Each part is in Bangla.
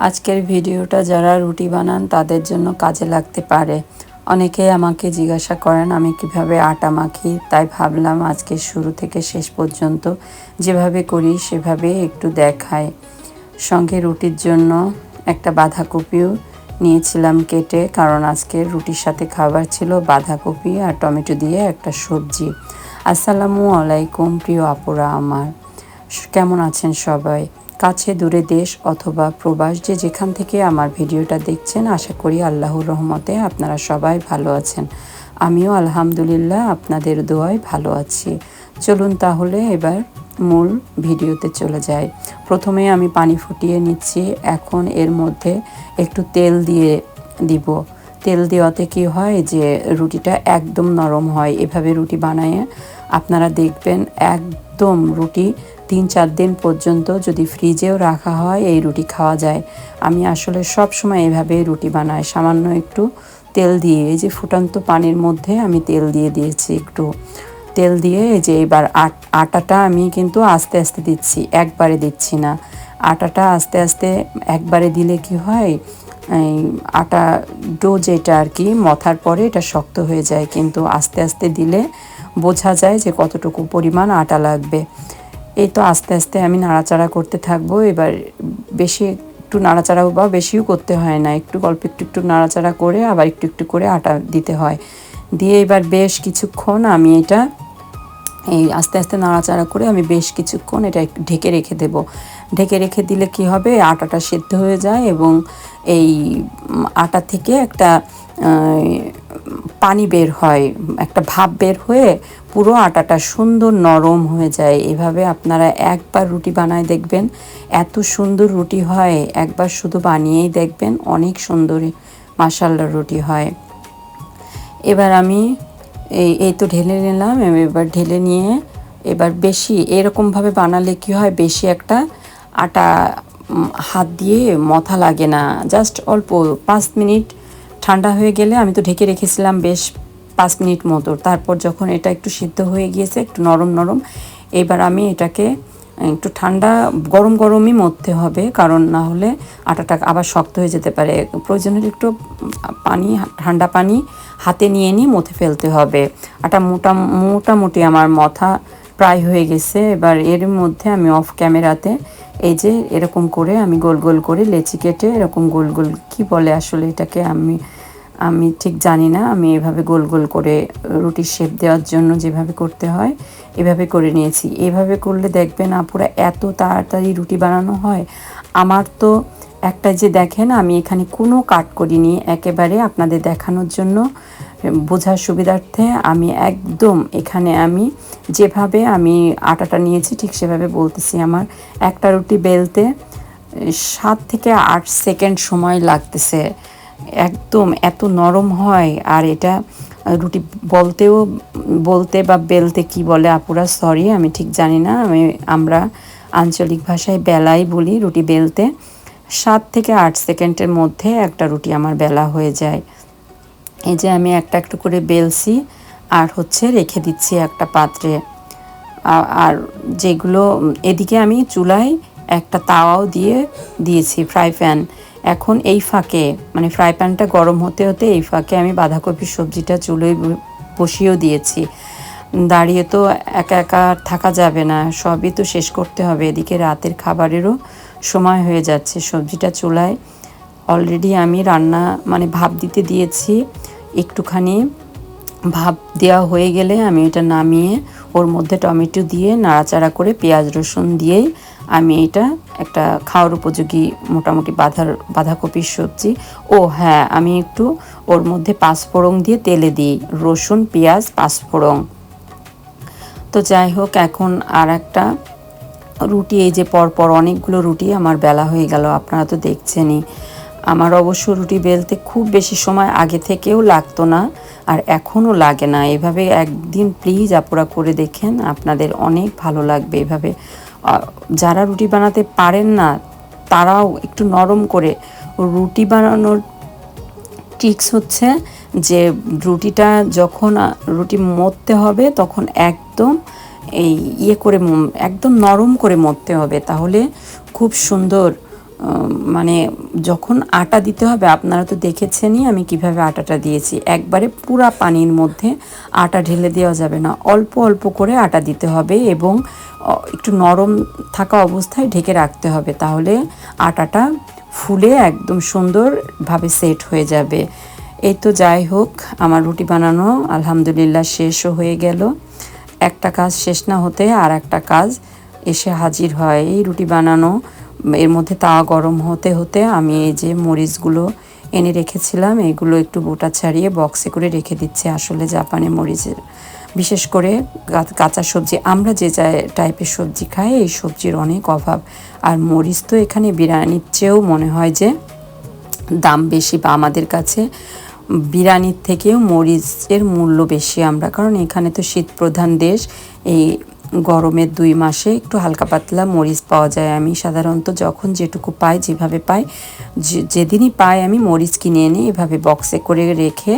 আজকের ভিডিওটা যারা রুটি বানান তাদের জন্য কাজে লাগতে পারে। অনেকেই আমাকে জিজ্ঞাসা করেন আমি কিভাবে আটা মাখি, তাই ভাবলাম আজকে শুরু থেকে শেষ পর্যন্ত যেভাবে করি সেভাবে একটু দেখাই। সঙ্গে রুটির জন্য একটা বাঁধাকপিও নিয়েছিলাম কেটে, কারণ আজকে রুটির সাথে খাবার ছিল বাঁধাকপি আর টমেটো দিয়ে একটা সবজি। আসসালামু আলাইকুম প্রিয় আপুরা আমার, কেমন আছেন সবাই? কাছে দূরে দেশ অথবা প্রবাস যে যেখান থেকে আমার ভিডিওটা দেখছেন, আশা করি আল্লাহর রহমতে আপনারা সবাই ভালো আছেন। আমিও আলহামদুলিল্লাহ আপনাদের দোয়ায় ভালো আছি। চলুন তাহলে এবার মূল ভিডিওতে চলে যাই। প্রথমে আমি পানি ফুটিয়ে নিচ্ছি। এখন এর মধ্যে একটু তেল দিয়ে দিব। তেল দেওয়াতে কি হয় যে রুটিটা একদম নরম হয়। এভাবে রুটি বানায় আপনারা দেখবেন একদম রুটি 3-4 দিন পর্যন্ত যদি ফ্রিজেও রাখা হয় এই রুটি খাওয়া যায়। আমি আসলে সব সময় এভাবে রুটি বানাই, সামান্য একটু তেল দিয়ে। এই যে ফুটন্ত পানির মধ্যে আমি তেল দিয়ে দিয়েছি, একটু তেল দিয়ে এই যে এবার আটাটা আমি কিন্তু আস্তে আস্তে দিচ্ছি, একবারে দিচ্ছি না। আটাটা আস্তে আস্তে একবারে দিলে কি হয়, এই আটা ডো যেটা আর কি মথার পরে এটা শক্ত হয়ে যায়, কিন্তু আস্তে আস্তে দিলে বোঝা যায় যে কতটুকু পরিমাণ আটা লাগবে। এই তো আস্তে আস্তে আমি নাড়াচাড়া করতে থাকবো। এবার বেশি একটু নাড়াচাড়াও বা বেশিও করতে হয় না, একটু অল্প একটু একটু নাড়াচাড়া করে আবার একটু একটু করে আটা দিতে হয়। দিয়ে এবার বেশ কিছুক্ষণ আমি এটা এই আস্তে আস্তে নাড়াচাড়া করে আমি বেশ কিছুক্ষণ এটা একটু ঢেকে রেখে দেব। ঢেকে রেখে দিলে কি হবে, আটাটা সেদ্ধ হয়ে যায় এবং এই আটা থেকে একটা পানি বের হয়, একটা ভাপ বের হয়ে পুরো আটাটা সুন্দর নরম হয়ে যায়। এভাবে আপনারা একবার রুটি বানায় দেখবেন, এত সুন্দর রুটি হয়। একবার শুধু বানিয়েই দেখবেন, অনেক সুন্দর মাশাআল্লাহ রুটি হয়। এবার আমি এই তো ঢেলে নিলাম। এবার ঢেলে নিয়ে এবার বেশি এরকমভাবে বানালে কি হয়, বেশি একটা আটা হাত দিয়ে মথা লাগে না, জাস্ট অল্প 5 মিনিট ঠান্ডা হয়ে গেলে, আমি তো ঢেকে রেখেছিলাম বেশ 5 মিনিট মতো। তারপর যখন এটা একটু সিদ্ধ হয়ে গিয়েছে, একটু নরম নরম, এবার আমি এটাকে একটু ঠান্ডা গরম গরমই মথতে হবে, কারণ না হলে আটাটা আবার শক্ত হয়ে যেতে পারে। প্রয়োজন হলে একটু পানি, ঠান্ডা পানি হাতে নিয়ে মথে ফেলতে হবে। আটা মোটামুটি আমার মথা প্রায় হয়ে গেছে। এবার এর মধ্যে আমি অফ ক্যামেরাতে এই যে এরকম করে আমি গোল গোল করে লেচি কেটে, এরকম গোল গোল কি বলে আসলে এটাকে আমি ঠিক জানি না, আমি এভাবে গোল গোল করে রুটির শেপ দেওয়ার জন্য যেভাবে করতে হয় এভাবে করে নিয়েছি। এভাবে করলে দেখবেন আপুরা এত তাড়াতাড়ি রুটি বানানো হয়। আমার তো একটা যে দেখেন, আমি এখানে কোনো কাট করিনি, একেবারে আপনাদের দেখানোর জন্য বোঝার সুবিধার্থে আমি একদম এখানে আমি যেভাবে আমি আটাটা নিয়েছি ঠিক সেভাবে বলতেছি। আমার একটা রুটি বেলতে 7 থেকে 8 সেকেন্ড সময় লাগতেছে, একদম এত নরম হয়। আর এটা রুটি বলতে বা বেলতে কি বলে আপুরা, সরি আমি ঠিক জানি না, আমরা আঞ্চলিক ভাষায় বেলাই বলি। রুটি বেলতে 7 থেকে 8 সেকেন্ডের মধ্যে একটা রুটি আমার বেলা হয়ে যায়। এই যে আমি একটা একটু করে বেলছি আর হচ্ছে রেখে দিচ্ছি একটা পাত্রে। আর যেগুলো এদিকে আমি চুলায় একটা তাওয়াও দিয়েছি, ফ্রাই প্যান। এখন এই ফাঁকে মানে ফ্রাই প্যানটা গরম হতে হতে এই ফাঁকে আমি বাঁধাকপির সবজিটা চুলোয় বসিয়েও দিয়েছি। দাঁড়িয়ে তো একা একা থাকা যাবে না, সবই তো শেষ করতে হবে। এদিকে রাতের খাবারেরও সময় হয়ে যাচ্ছে। সবজিটা চুলায় অলরেডি আমি রান্না মানে ভাপ দিতে দিয়েছি। একটুখানি ভাপ দেওয়া হয়ে গেলে আমি এটা নামিয়ে ওর মধ্যে টমেটো দিয়ে নাড়াচাড়া করে পেঁয়াজ রসুন দিয়েই আমি এটা একটা খাওয়ার উপযোগী মোটামুটি বাঁধাকপির সবজি। ও হ্যাঁ, আমি একটু ওর মধ্যে পাঁচফোড়ন দিয়ে তেলে দিই, রসুন পেঁয়াজ পাঁচফোড়ন। তো যাই হোক, এখন আর একটা রুটি, এই যে পরপর অনেকগুলো রুটি আমার বেলা হয়ে গেল, আপনারা তো দেখছেনই। আমার অবশ্য রুটি বেলতে খুব বেশি সময় আগে থেকেও লাগতো না, আর এখনও লাগে না। এভাবে একদিন প্লিজ আপুরা করে দেখেন, আপনাদের অনেক ভালো লাগবে। এভাবে যারা রুটি বানাতে পারেন না তারাও একটু নরম করে রুটি বানানোর ট্রিক্স হচ্ছে যে রুটিটা যখন রুটি মথতে হবে তখন একদম এই করে একদম নরম করে মথতে হবে, তাহলে খুব সুন্দর মানে যখন আটা দিতে হবে, আপনারা তো দেখেছেনই আমি কিভাবে আটাটা দিয়েছি। একবারে পুরা পানির মধ্যে আটা ঢেলে দেওয়া যাবে না, অল্প অল্প করে আটা দিতে হবে এবং একটু নরম থাকা অবস্থায় ঢেকে রাখতে হবে, তাহলে আটাটা ফুলে একদম সুন্দরভাবে সেট হয়ে যাবে। এই তো যাই হোক, আমার রুটি বানানো আলহামদুলিল্লাহ শেষও হয়ে গেল। একটা কাজ শেষ না হতে আর একটা কাজ এসে হাজির হয়। এই রুটি বানানো, এর মধ্যে তাওয়া গরম হতে হতে আমি এই যে মরিচগুলো এনে রেখেছিলাম, এগুলো একটু বোটা ছাড়িয়ে বক্সে করে রেখে দিচ্ছি। আসলে জাপানে মরিচের, বিশেষ করে কাঁচা সবজি, আমরা যে টাইপের সবজি খাই এই সবজির অনেক অভাব। আর মরিচ তো এখানে বিরিয়ানির চেয়েও মনে হয় যে দাম বেশি, বা আমাদের কাছে বিরিয়ানির থেকেও মরিচের মূল্য বেশি আমরা, কারণ এখানে তো শীত প্রধান দেশ। এই গরমের 2 মাসে একটু হালকা পাতলা মরিচ পাওয়া যায়। আমি সাধারণত যখন যেটুকু পাই, যেভাবে পাই, যেদিনই পাই আমি মরিচ কিনে এনে এভাবে বক্সে করে রেখে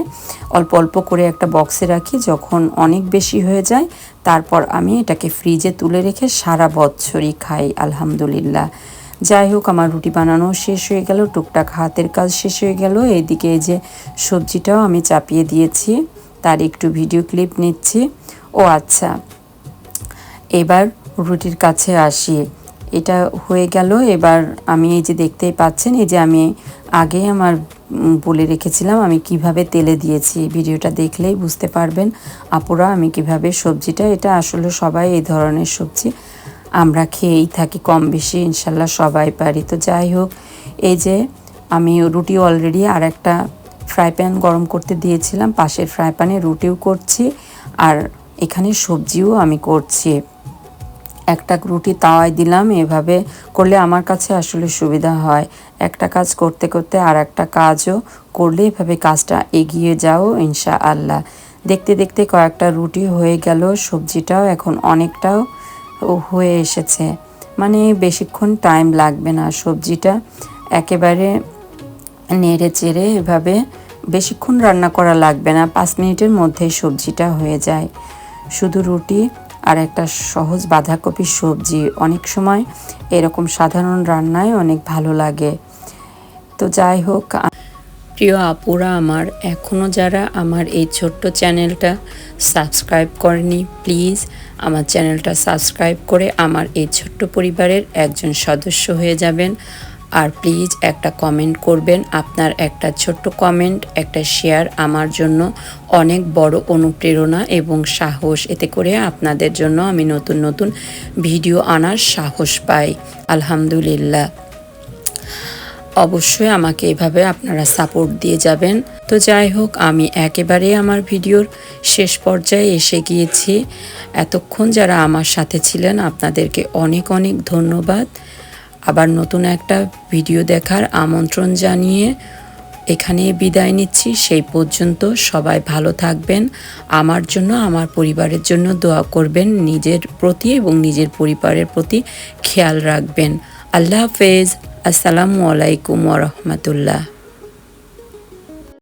অল্প অল্প করে একটা বক্সে রাখি। যখন অনেক বেশি হয়ে যায় তারপর আমি এটাকে ফ্রিজে তুলে রেখে সারা বছরই খাই আলহামদুলিল্লাহ। যাই হোক, আমার রুটি বানানো শেষ হয়ে গেল, টুকটাক হাতের কাজ শেষ হয়ে গেল। এইদিকে এই যে সবজিটাও আমি চাপিয়ে দিয়েছি, তার একটু ভিডিও ক্লিপ নিচ্ছি। ও আচ্ছা, এবার রুটির কাছে আসি। এটা হয়ে গেল। এবার আমি এই যে দেখতেই পাচ্ছেন, এই যে আমি আগে আমার বলে রেখেছিলাম আমি কিভাবে তেলে দিয়েছি, ভিডিওটা দেখলেই বুঝতে পারবেন আপুরা আমি কিভাবে সবজিটা, এটা আসলে সবাই এই ধরনের সবজি আমরা খেয়েই থাকি কম বেশি, ইনশাল্লাহ সবাই পারি। তো যাই হোক, এই যে আমি রুটি অলরেডি আর একটা ফ্রাই প্যান গরম করতে দিয়েছিলাম, পাশের ফ্রাই প্যানে রুটিও করছি আর এখানে সবজিও আমি করছি। একটা রুটি তাওয়ায় দিলাম, এভাবে করলে আমার কাছে আসলে সুবিধা হয়। একটা কাজ করতে করতে আর একটা কাজও করলে এভাবে কাজটা এগিয়ে যাও ইনশাআল্লাহ। দেখতে দেখতে কয়েকটা রুটি হয়ে গেল, সবজিটাও এখন অনেকটাও হয়ে এসেছে, মানে বেশিক্ষণ টাইম লাগবে না। সবজিটা একেবারে নেড়ে চেড়ে এভাবে বেশিক্ষণ রান্না করা লাগবে না, 5 মিনিটের মধ্যেই সবজিটা হয়ে যায়। শুধু রুটি আর একটা সহজ বাঁধাকপির সবজি অনেক সময় এরকম সাধারণ রান্নায় অনেক ভালো লাগে। তো যাই হোক, প্রিয় আপুরা আমার, এখনও যারা আমার এই ছোট্ট চ্যানেলটা সাবস্ক্রাইব করেনি, প্লিজ আমার চ্যানেলটা সাবস্ক্রাইব করে আমার এই ছোট্ট পরিবারের একজন সদস্য হয়ে যাবেন। আর প্লিজ একটা কমেন্ট করবেন, আপনার একটা ছোট্ট কমেন্ট, একটা শেয়ার আমার জন্য অনেক বড় অনুপ্রেরণা এবং সাহস। এতে করে আপনাদের জন্য আমি নতুন নতুন ভিডিও আনার সাহস পাই আলহামদুলিল্লাহ। অবশ্যই আমাকে এভাবে আপনারা সাপোর্ট দিয়ে যাবেন। তো যাই হোক, আমি একেবারে আমার ভিডিওর শেষ পর্যায়ে এসে গিয়েছি। এতক্ষণ যারা আমার সাথে ছিলেন আপনাদেরকে অনেক অনেক ধন্যবাদ। আবার নতুন একটা ভিডিও দেখার আমন্ত্রণ জানিয়ে এখানে বিদায় নিচ্ছি। সেই পর্যন্ত সবাই ভালো থাকবেন, আমার জন্য আমার পরিবারের জন্য দোয়া করবেন, নিজের প্রতি এবং নিজের পরিবারের প্রতি খেয়াল রাখবেন। আল্লাহ হাফেজ। আসসালামু আলাইকুম ওয়া রাহমাতুল্লাহ।